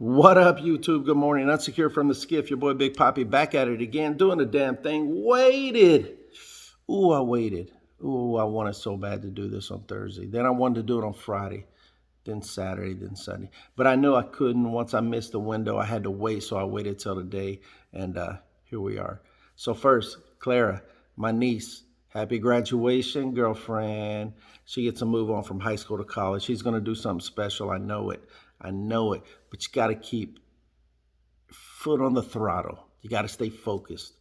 What up, YouTube? Good morning. Unsecure from the skiff. Your boy Big Poppy back at it again, doing the damn thing. Waited. Ooh, I waited. Ooh, I wanted so bad to do this on Thursday. Then I wanted to do it on Friday. Then Saturday, then Sunday. But I knew I couldn't. Once I missed the window, I had to wait. So I waited till today. And here we are. So first, Clara, my niece. Happy graduation, girlfriend. She gets to move on from high school to college. She's going to do something special. I know it. I know it. But you got to keep foot on the throttle. You got to stay focused.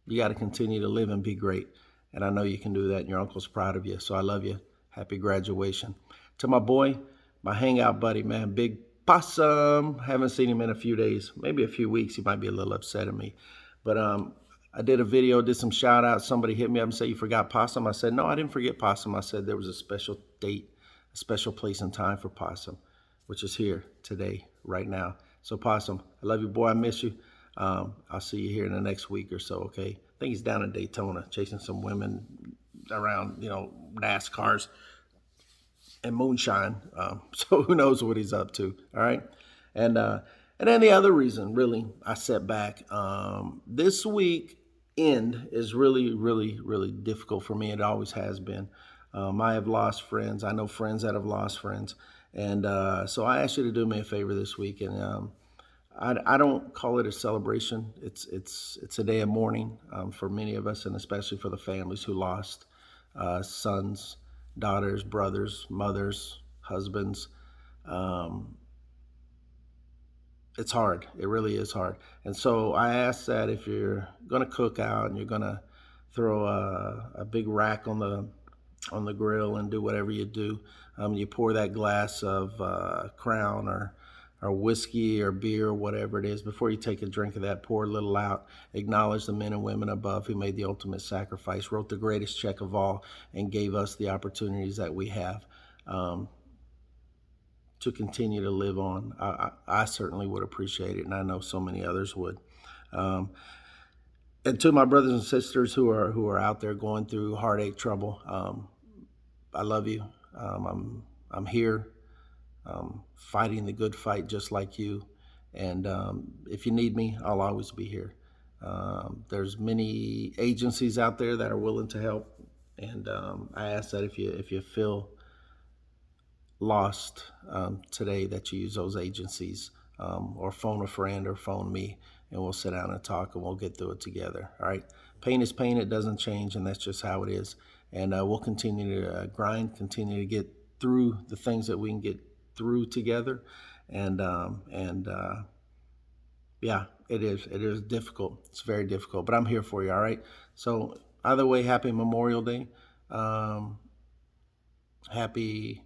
You got to continue to live and be great. And I know you can do that. And your uncle's proud of you. So I love you. Happy graduation. To my boy, my hangout buddy, man, Big Possum. Haven't seen him in a few days, maybe a few weeks. He might be a little upset at me. But I did a video, did some shout outs. Somebody hit me up and said, "You forgot Possum?" I said, "No, I didn't forget Possum." I said there was a special date, a special place and time for Possum, which is here today, right now. So Possum, I love you, boy. I miss you. I'll see you here in the next week or so, okay? I think he's down in Daytona chasing some women around, NASCARs and moonshine. So who knows what he's up to, all right? And then the other reason, really, I set back. This week end is really, really, really difficult for me. It always has been. I have lost friends. I know friends that have lost friends. And so I asked you to do me a favor this week. And I don't call it a celebration. It's a day of mourning for many of us, and especially for the families who lost sons, daughters, brothers, mothers, husbands. Um, it's hard. It really is hard. And so I ask that if you're going to cook out and you're going to throw a big rack on the grill and do whatever you do, you pour that glass of Crown or whiskey or beer or whatever it is. Before you take a drink of that, pour a little out. Acknowledge the men and women above who made the ultimate sacrifice, wrote the greatest check of all, and gave us the opportunities that we have. To continue to live on. I certainly would appreciate it, and I know so many others would. Um, and to my brothers and sisters who are out there going through heartache, trouble, I love you. I'm here, fighting the good fight just like you. And if you need me, I'll always be here. There's many agencies out there that are willing to help, and I ask that if you feel lost today, that you use those agencies, or phone a friend or phone me, and we'll sit down and talk and we'll get through it together. All right. Pain is pain. It doesn't change, and that's just how it is. And we'll continue to grind, continue to get through the things that we can get through together. And yeah, it is difficult. It's very difficult, but I'm here for you. All right. So either way, happy Memorial Day. Happy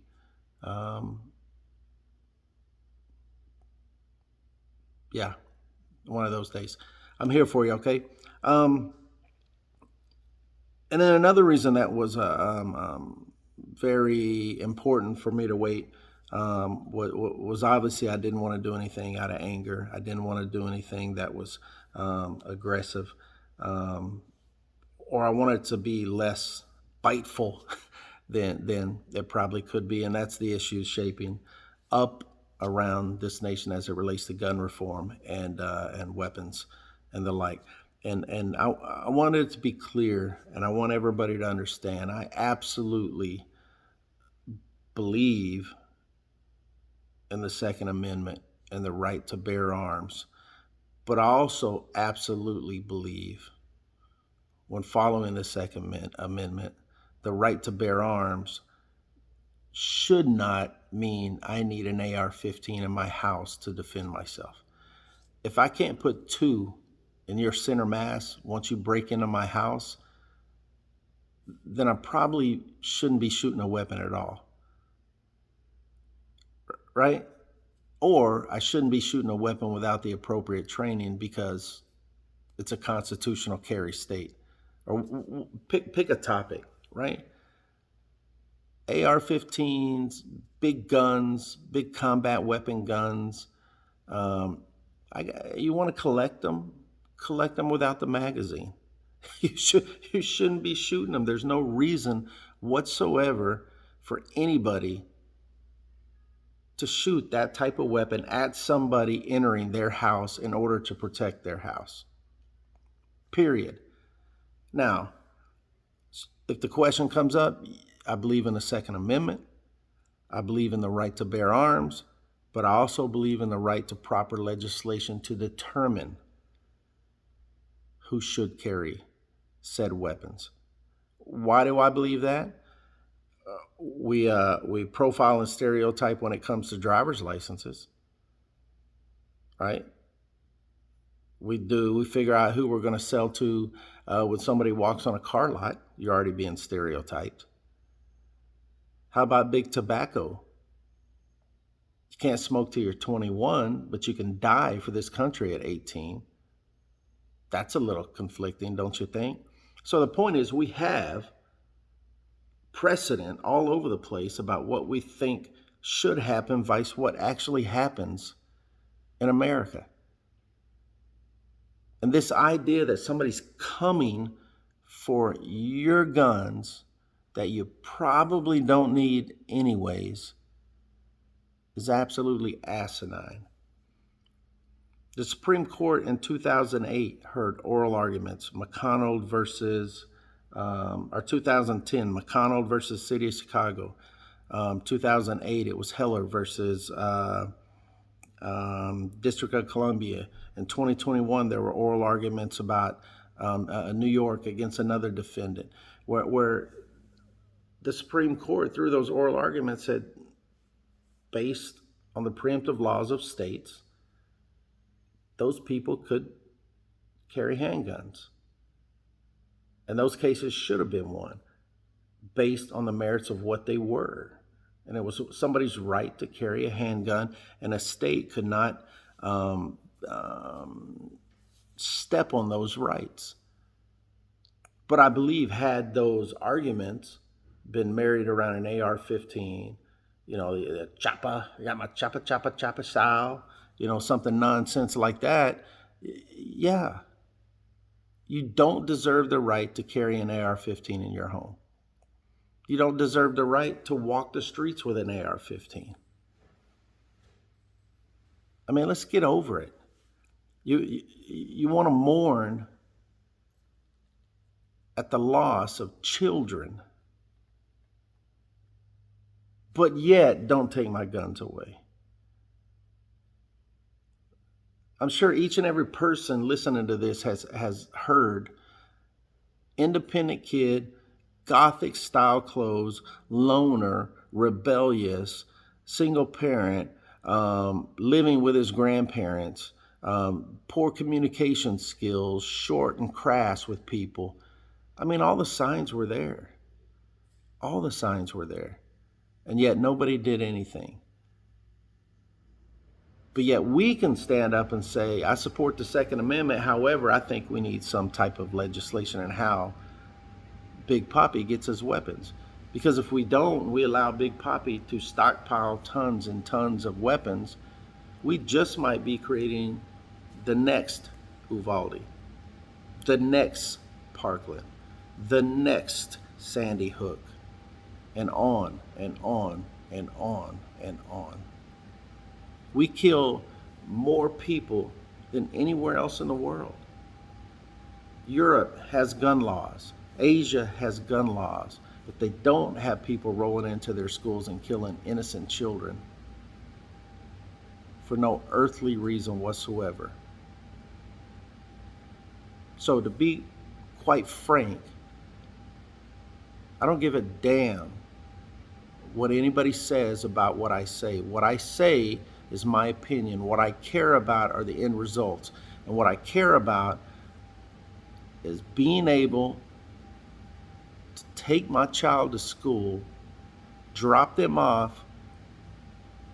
yeah, one of those days. I'm here for you, okay? Um, and then another reason that was very important for me to wait was obviously I didn't want to do anything out of anger. I didn't want to do anything that was aggressive, um, or I wanted to be less biteful than it probably could be. And that's the issues shaping up around this nation as it relates to gun reform and weapons and the like. And I wanted it to be clear, and I want everybody to understand. I absolutely believe in the Second Amendment and the right to bear arms, but I also absolutely believe, when following the Second Amendment, the right to bear arms should not mean I need an AR-15 in my house to defend myself. If I can't put two in your center mass once you break into my house, then I probably shouldn't be shooting a weapon at all, right? Or I shouldn't be shooting a weapon without the appropriate training because it's a constitutional carry state. Or pick a topic, right? AR-15s, big guns, big combat weapon guns. Um, you want to collect them? Collect them without the magazine. You shouldn't be shooting them. There's no reason whatsoever for anybody to shoot that type of weapon at somebody entering their house in order to protect their house. Period. Now, if the question comes up, I believe in the Second Amendment. I believe in the right to bear arms, but I also believe in the right to proper legislation to determine who should carry said weapons. Why do I believe that? We profile and stereotype when it comes to driver's licenses, right? We figure out who we're going to sell to when somebody walks on a car lot. You're already being stereotyped. How about big tobacco? You can't smoke till you're 21, but you can die for this country at 18. That's a little conflicting, don't you think? So the point is, we have precedent all over the place about what we think should happen versus what actually happens in America. And this idea that somebody's coming for your guns that you probably don't need anyways is absolutely asinine. The Supreme Court in 2008 heard oral arguments, McConnell versus, or 2010, McConnell versus City of Chicago. 2008, it was Heller versus District of Columbia. In 2021, there were oral arguments about New York against another defendant, where the Supreme Court, through those oral arguments, said, based on the preemptive laws of states, those people could carry handguns. And those cases should have been won based on the merits of what they were. And it was somebody's right to carry a handgun, and a state could not step on those rights. But I believe had those arguments been married around an AR-15, the chopper, I got my chopper style, something nonsense like that, yeah, you don't deserve the right to carry an AR-15 in your home. You don't deserve the right to walk the streets with an AR-15. I mean, let's get over it. You want to mourn at the loss of children, but yet don't take my guns away. I'm sure each and every person listening to this has heard independent kid, Gothic style clothes, loner, rebellious, single parent, living with his grandparents, poor communication skills, short and crass with people. I mean, all the signs were there. All the signs were there. And yet nobody did anything. But yet we can stand up and say, I support the Second Amendment. However, I think we need some type of legislation on how Big Papi gets his weapons. Because if we don't, we allow Big Papi to stockpile tons and tons of weapons, we just might be creating the next Uvalde, the next Parkland, the next Sandy Hook, and on and on and on and on. We kill more people than anywhere else in the world. Europe has gun laws. Asia has gun laws, but they don't have people rolling into their schools and killing innocent children for no earthly reason whatsoever. So to be quite frank, I don't give a damn what anybody says about what I say. What I say is my opinion. What I care about are the end results. And what I care about is being able to take my child to school, drop them off,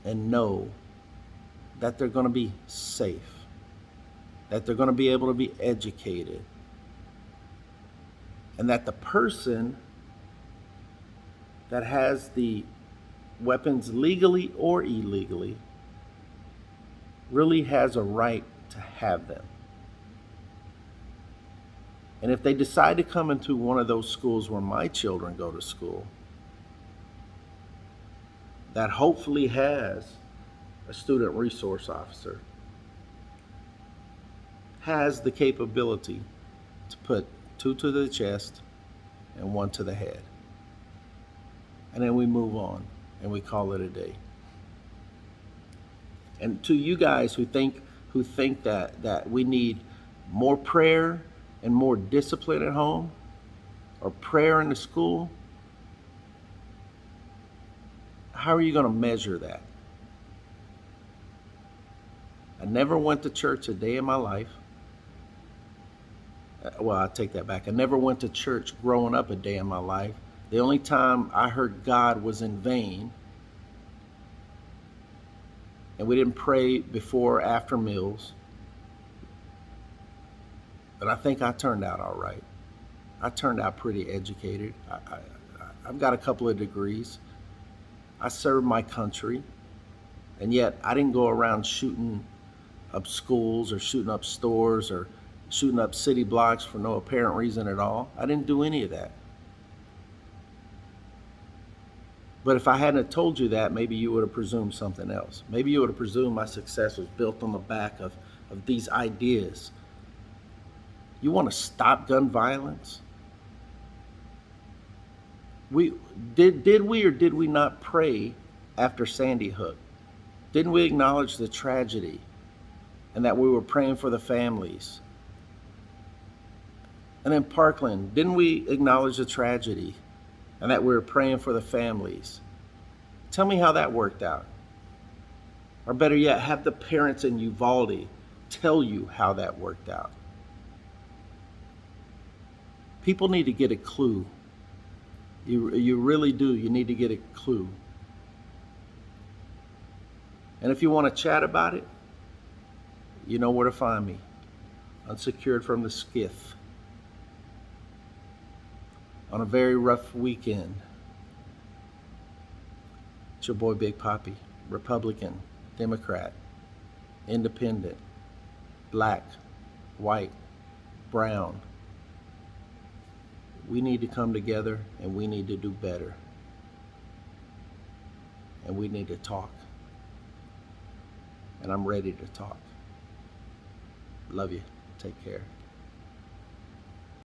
and know that they're going to be safe, that they're going to be able to be educated, and that the person that has the weapons legally or illegally really has a right to have them. And if they decide to come into one of those schools where my children go to school, that hopefully has a student resource officer, has the capability to put 2 to the chest and 1 to the head. And then we move on and we call it a day. And to you guys who think that we need more prayer and more discipline at home, or prayer in the school, how are you going to measure that? I never went to church a day in my life. Well, I take that back. I never went to church growing up a day in my life. The only time I heard God was in vain. And we didn't pray before or after meals. But I think I turned out all right. I turned out pretty educated. I've got a couple of degrees. I served my country. And yet I didn't go around shooting up schools or shooting up stores or shooting up city blocks for no apparent reason at all. I didn't do any of that. But if I hadn't told you that, maybe you would have presumed something else. Maybe you would have presumed my success was built on the back of these ideas. You want to stop gun violence? Did we or did we not pray after Sandy Hook? Didn't we acknowledge the tragedy and that we were praying for the families? And in Parkland, didn't we acknowledge the tragedy and that we were praying for the families? Tell me how that worked out. Or better yet, have the parents in Uvalde tell you how that worked out. People need to get a clue. You really do. You need to get a clue. And if you want to chat about it, you know where to find me. Unsecured from the Skiff. On a very rough weekend. It's your boy Big Papi. Republican, Democrat, Independent, Black, White, Brown. We need to come together and we need to do better. And we need to talk. And I'm ready to talk. Love you. Take care.